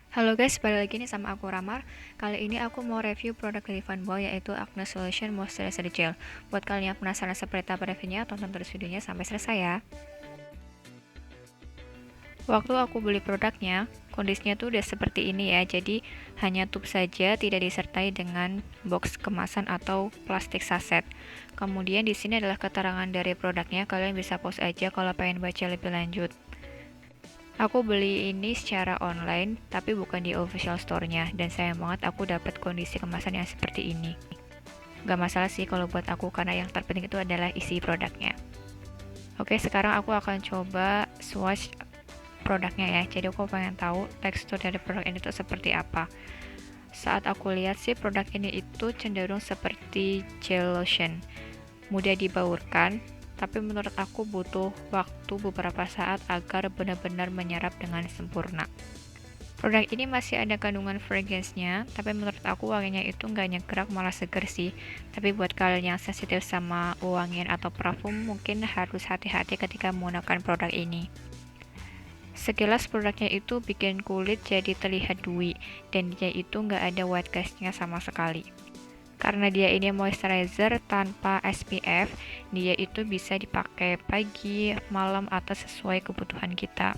Halo guys, balik lagi nih sama aku Ramar. Kali ini aku mau review produk dari Funboy yaitu Acne Solution Moisturizer Gel. Buat kalian yang penasaran seperti apa reviewnya, tonton terus videonya sampai selesai ya. Waktu aku beli produknya, kondisinya tuh udah seperti ini ya. Jadi hanya tube saja, tidak disertai dengan box kemasan atau plastik saset. Kemudian di sini adalah keterangan dari produknya. Kalian bisa pause aja kalau pengen baca lebih lanjut. Aku beli ini secara online, tapi bukan di official store-nya, dan sayang banget aku dapat kondisi kemasan yang seperti ini. Gak masalah sih kalau buat aku, karena yang terpenting itu adalah isi produknya. Oke, sekarang aku akan coba swatch produknya ya. Jadi aku pengen tahu tekstur dari produk ini tuh seperti apa. Saat aku lihat sih produk ini itu cenderung seperti gel lotion, mudah dibaurkan, tapi menurut aku butuh waktu beberapa saat agar benar-benar menyerap dengan sempurna. Produk ini masih ada kandungan fragrance-nya, tapi menurut aku wanginya itu nggak nyegrak, malah seger sih. Tapi buat kalian yang sensitif sama wangian atau parfum, mungkin harus hati-hati ketika menggunakan produk ini. Sekilas produknya itu bikin kulit jadi terlihat dewy, dan dia itu nggak ada white cast-nya sama sekali. Karena dia ini moisturizer tanpa SPF, dia itu bisa dipakai pagi, malam, atau sesuai kebutuhan kita.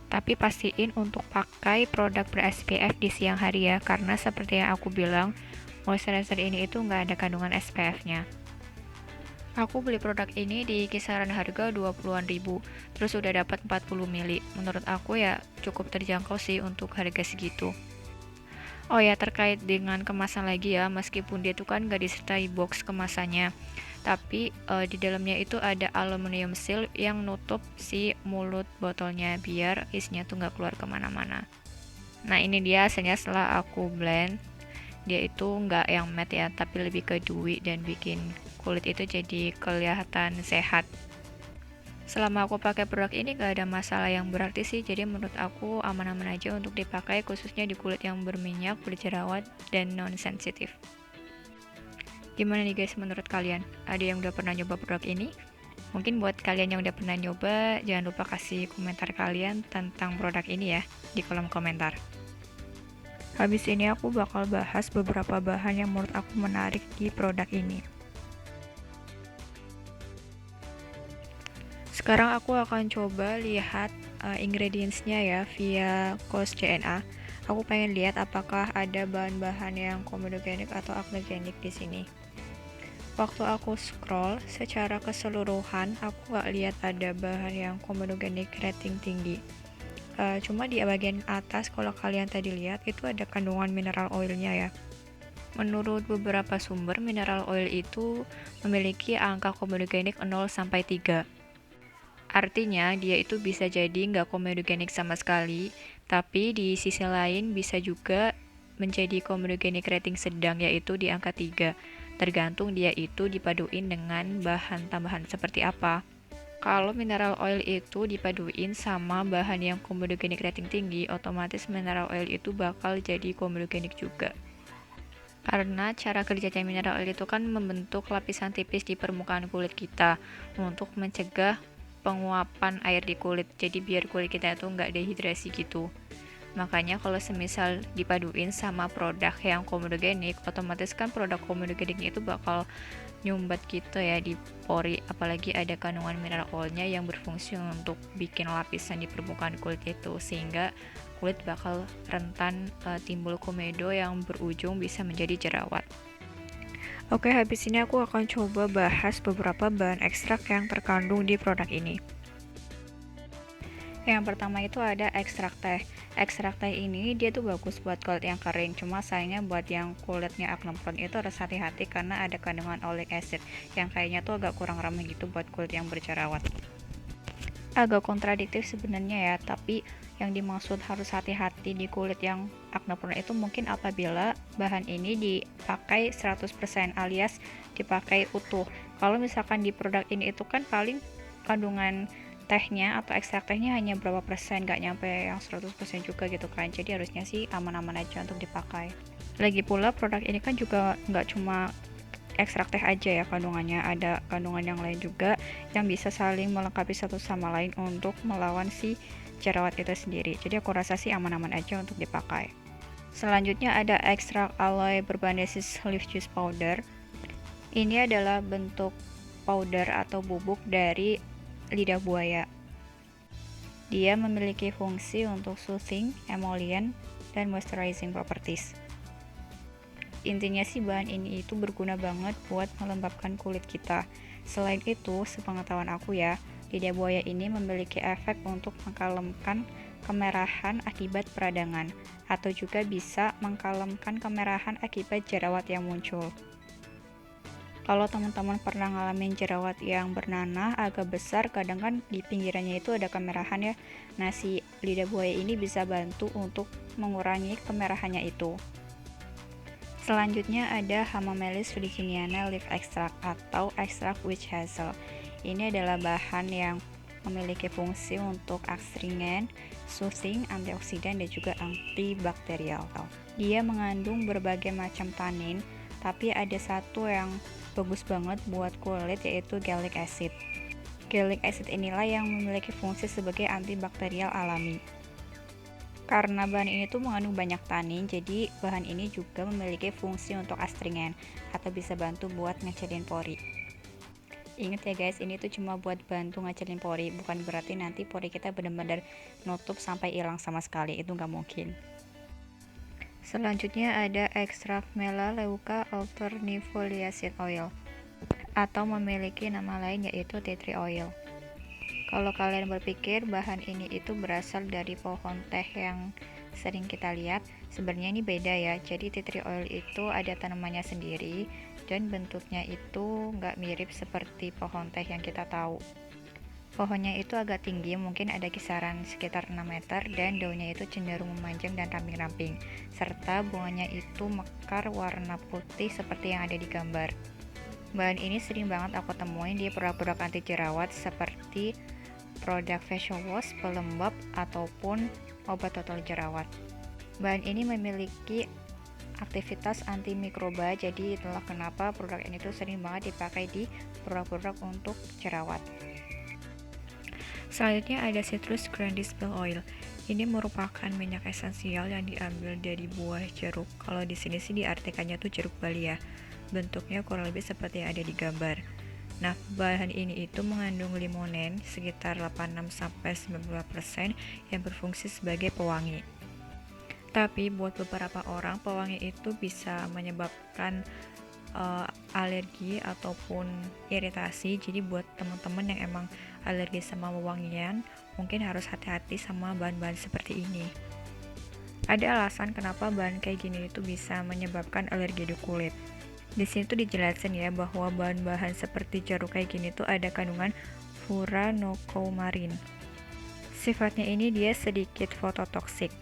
Tapi pastiin untuk pakai produk ber-SPF di siang hari ya, karena seperti yang aku bilang, moisturizer ini itu nggak ada kandungan SPF-nya. Aku beli produk ini di kisaran harga 20-an ribu, terus udah dapat 40 mili. Menurut aku ya cukup terjangkau sih untuk harga segitu. Oh ya, terkait dengan kemasan lagi ya, meskipun dia tuh kan nggak disertai box kemasannya, tapi di dalamnya itu ada aluminium seal yang nutup si mulut botolnya biar isinya tuh nggak keluar kemana-mana. Nah ini dia hasilnya setelah aku blend, dia itu nggak yang matte ya, tapi lebih ke dewy dan bikin kulit itu jadi kelihatan sehat. Selama aku pakai produk ini gak ada masalah yang berarti sih, jadi menurut aku aman-aman aja untuk dipakai, khususnya di kulit yang berminyak, berjerawat, dan non-sensitif. Gimana nih guys menurut kalian? Ada yang udah pernah nyoba produk ini? Mungkin buat kalian yang udah pernah nyoba, jangan lupa kasih komentar kalian tentang produk ini ya di kolom komentar. Habis ini aku bakal bahas beberapa bahan yang menurut aku menarik di produk ini. Sekarang aku akan coba lihat ingredients-nya ya via Cost JNA. Aku pengen lihat apakah ada bahan-bahan yang komedogenik atau acnegenik di sini. Waktu aku scroll secara keseluruhan, aku nggak lihat ada bahan yang komedogenik rating tinggi. Cuma di bagian atas kalau kalian tadi lihat itu ada kandungan mineral oilnya ya. Menurut beberapa sumber, mineral oil itu memiliki angka komedogenik 0-3. Artinya dia itu bisa jadi nggak komedogenik sama sekali, tapi di sisi lain bisa juga menjadi komedogenik rating sedang yaitu di angka 3. Tergantung dia itu dipaduin dengan bahan tambahan seperti apa. Kalau mineral oil itu dipaduin sama bahan yang komedogenik rating tinggi, otomatis mineral oil itu bakal jadi komedogenik juga. Karena cara kerjanya mineral oil itu kan membentuk lapisan tipis di permukaan kulit kita untuk mencegah penguapan air di kulit, jadi biar kulit kita itu nggak dehidrasi gitu. Makanya kalau semisal dipaduin sama produk yang komedogenik, otomatis kan produk komedogeniknya itu bakal nyumbat gitu ya di pori, apalagi ada kandungan mineral oilnya yang berfungsi untuk bikin lapisan di permukaan kulit itu, sehingga kulit bakal rentan timbul komedo yang berujung bisa menjadi jerawat. Oke, habis ini aku akan coba bahas beberapa bahan ekstrak yang terkandung di produk ini. Yang pertama itu ada ekstrak teh. Ekstrak teh ini dia tuh bagus buat kulit yang kering, cuma sayangnya buat yang kulitnya acne prone itu harus hati-hati karena ada kandungan oleic acid yang kayaknya tuh agak kurang ramah gitu buat kulit yang berjerawat. Agak kontradiktif sebenarnya ya, tapi yang dimaksud harus hati-hati di kulit yang acne prone itu mungkin apabila bahan ini dipakai 100% alias dipakai utuh. Kalau misalkan di produk ini itu kan paling kandungan tehnya atau ekstrak tehnya hanya berapa persen, nggak nyampe yang 100% juga gitu kan, jadi harusnya sih aman-aman aja untuk dipakai. Lagi pula produk ini kan juga nggak cuma ekstrak teh aja ya kandungannya, ada kandungan yang lain juga yang bisa saling melengkapi satu sama lain untuk melawan si jerawat itu sendiri. Jadi aku rasa sih aman-aman aja untuk dipakai. Selanjutnya ada ekstrak aloe berbasis leaf juice powder. Ini adalah bentuk powder atau bubuk dari lidah buaya. Dia memiliki fungsi untuk soothing, emollient, dan moisturizing properties. Intinya sih bahan ini itu berguna banget buat melembabkan kulit kita. Selain itu, sepengetahuan aku ya, lidah buaya ini memiliki efek untuk mengkalemkan kemerahan akibat peradangan, atau juga bisa mengkalemkan kemerahan akibat jerawat yang muncul. Kalau teman-teman pernah ngalamin jerawat yang bernanah agak besar, kadang kan di pinggirannya itu ada kemerahan ya. Nah, si lidah buaya ini bisa bantu untuk mengurangi kemerahannya itu. Selanjutnya ada Hamamelis virginiana leaf extract atau ekstrak witch hazel. Ini adalah bahan yang memiliki fungsi untuk astringen, soothing, antioksidan, dan juga antibakterial. Dia mengandung berbagai macam tanin, tapi ada satu yang bagus banget buat kulit, yaitu gallic acid. Gallic acid inilah yang memiliki fungsi sebagai antibakterial alami. Karena bahan ini tuh mengandung banyak tanin, jadi bahan ini juga memiliki fungsi untuk astringen atau bisa bantu buat ngecilin pori. Ingat ya guys, ini tuh cuma buat bantu ngecilin pori, bukan berarti nanti pori kita benar-benar nutup sampai hilang sama sekali, itu nggak mungkin. Selanjutnya ada ekstrak Melaleuca alternifoliacid oil atau memiliki nama lain yaitu tea tree oil. Kalau kalian berpikir bahan ini itu berasal dari pohon teh yang sering kita lihat, sebenarnya ini beda ya. Jadi tea tree oil itu ada tanamannya sendiri dan bentuknya itu nggak mirip seperti pohon teh yang kita tahu. Pohonnya itu agak tinggi, mungkin ada kisaran sekitar 6 meter, dan daunnya itu cenderung memanjang dan ramping-ramping, serta bunganya itu mekar warna putih seperti yang ada di gambar. Bahan ini sering banget aku temuin di produk-produk anti jerawat seperti produk facial wash, pelembab, ataupun obat total jerawat. Bahan ini memiliki aktivitas antimikroba, jadi itulah kenapa produk ini tuh sering banget dipakai di produk-produk untuk jerawat. Selanjutnya ada citrus grandis bell oil. Ini merupakan minyak esensial yang diambil dari buah jeruk. Kalau di sini sih diartikannya tuh jeruk Bali ya. Bentuknya kurang lebih seperti yang ada di gambar. Nah, bahan ini itu mengandung limonen sekitar 86-90% yang berfungsi sebagai pewangi. Tapi buat beberapa orang pewangi itu bisa menyebabkan alergi ataupun iritasi. Jadi buat teman-teman yang emang alergi sama wewangian, mungkin harus hati-hati sama bahan-bahan seperti ini. Ada alasan kenapa bahan kayak gini itu bisa menyebabkan alergi di kulit. Di sini tuh dijelasin ya bahwa bahan-bahan seperti jeruk kayak gini tuh ada kandungan furanocoumarin. Sifatnya ini dia sedikit fototoksik.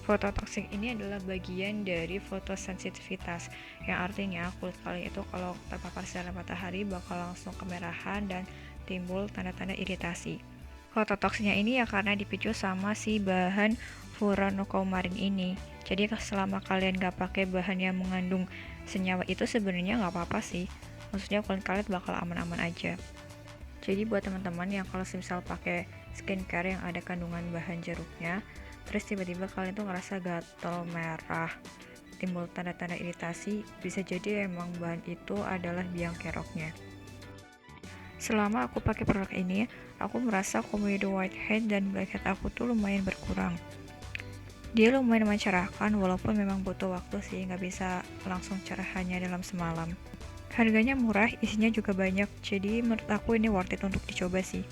Fototoksik ini adalah bagian dari fotosensitivitas, yang artinya kulit kalian itu kalau terpapar sinar matahari bakal langsung kemerahan dan timbul tanda-tanda iritasi. Fototoksiknya ini ya karena dipicu sama si bahan furanocoumarin ini. Jadi selama kalian gak pakai bahan yang mengandung senyawa itu sebenarnya gak apa-apa sih. Maksudnya kulit kalian bakal aman-aman aja. Jadi buat teman-teman yang kalau misal pakai skincare yang ada kandungan bahan jeruknya, terus tiba-tiba kalian tuh ngerasa gatal, merah, timbul tanda-tanda iritasi, bisa jadi emang bahan itu adalah biang keroknya. Selama aku pakai produk ini, aku merasa komedo whitehead dan blackhead aku tuh lumayan berkurang. Dia lumayan mencerahkan walaupun memang butuh waktu sih, nggak bisa langsung cerah hanya dalam semalam. Harganya murah, isinya juga banyak, jadi menurut aku ini worth it untuk dicoba sih.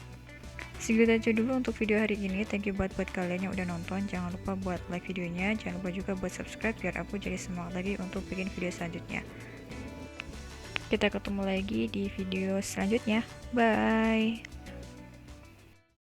Segitu aja dulu untuk video hari ini. Thank you buat kalian yang udah nonton. Jangan lupa buat like videonya, jangan lupa juga buat subscribe biar aku jadi semangat lagi untuk bikin video selanjutnya. Kita ketemu lagi di video selanjutnya. Bye.